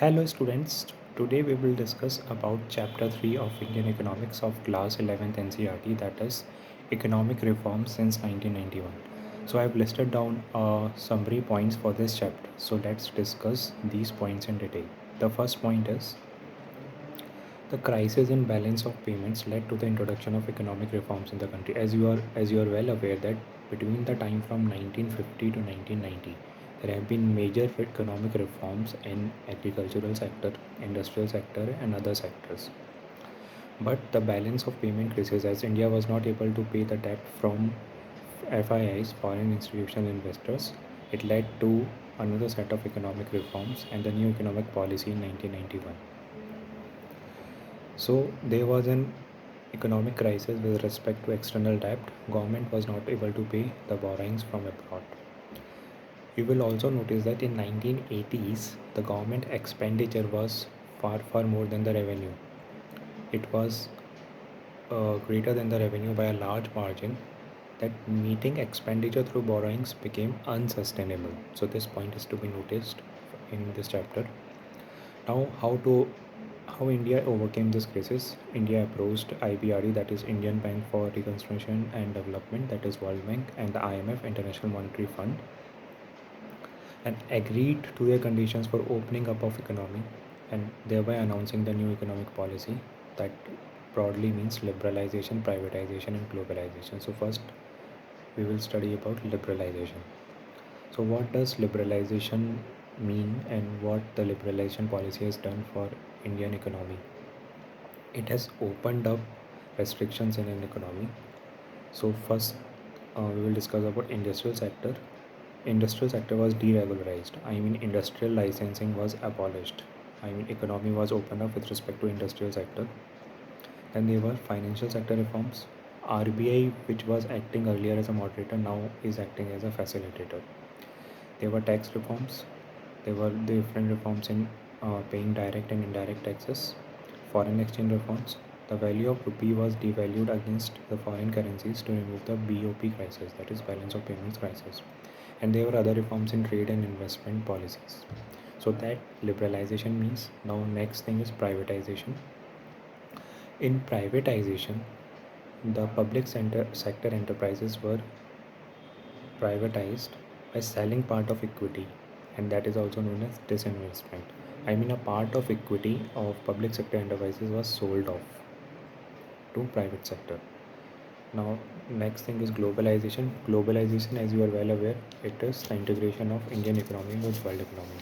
Hello students, today we will discuss about chapter 3 of Indian Economics of class 11th NCERT, that is economic reform since 1991. So I have listed down summary points for this chapter. So let's discuss these points in detail. The first point is the crisis in balance of payments led to the introduction of economic reforms in the country. As you are well aware that between the time from 1950 to 1990, there have been major economic reforms in agricultural sector, industrial sector, and other sectors. But the balance of payment crisis, as India was not able to pay the debt from FIIs, foreign institutional investors, it led to another set of economic reforms and the new economic policy in 1991. So there was an economic crisis with respect to external debt. Government was not able to pay the borrowings from abroad. You will also notice that in 1980s the government expenditure was far more than the revenue. It was greater than the revenue by a large margin, that meeting expenditure through borrowings became unsustainable. So this point is to be noticed in this chapter. Now, how India overcame this crisis? India approached IBRD, that is Indian Bank for Reconstruction and Development, that is World Bank, and the IMF, International Monetary Fund, and agreed to their conditions for opening up of economy, and thereby announcing the new economic policy that broadly means liberalization, privatization, and globalization. So first, we will study about liberalization. So what does liberalization mean and what the liberalization policy has done for Indian economy? It has opened up restrictions in an economy. So first, we will discuss about industrial sector. Industrial sector was deregularized. I mean, industrial licensing was abolished. I mean, economy was opened up with respect to industrial sector. Then there were financial sector reforms. RBI, which was acting earlier as a moderator, now is acting as a facilitator. There were tax reforms. There were different reforms in paying direct and indirect taxes. Foreign exchange reforms. The value of rupee was devalued against the foreign currencies to remove the BOP crisis, that is balance of payments crisis. And there were other reforms in trade and investment policies. So that liberalization means. Now next thing is privatization. In privatization, the public sector enterprises were privatized by selling part of equity, and that is also known as disinvestment. I mean, a part of equity of public sector enterprises was sold off to private sector. Now next thing is globalization. Globalization, as you are well aware, it is the integration of Indian economy with world economy.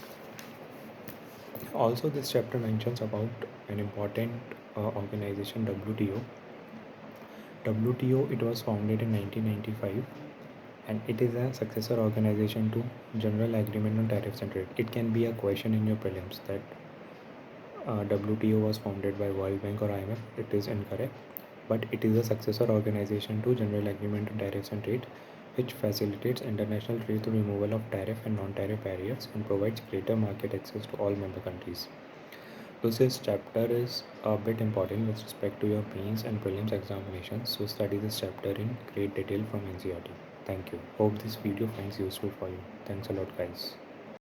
Also this chapter mentions about an important organization, WTO. WTO, it was founded in 1995, and it is a successor organization to General Agreement on Tariffs and Trade. It can be a question in your prelims that WTO was founded by World Bank or IMF. It is incorrect, but it is a successor organization to General Agreement on Tariffs and Trade, which facilitates international trade through removal of tariff and non-tariff barriers and provides greater market access to all member countries. So this chapter is a bit important with respect to your mains and prelims examinations. So study this chapter in great detail from NCERT. Thank you. Hope this video finds useful for you. Thanks a lot, guys.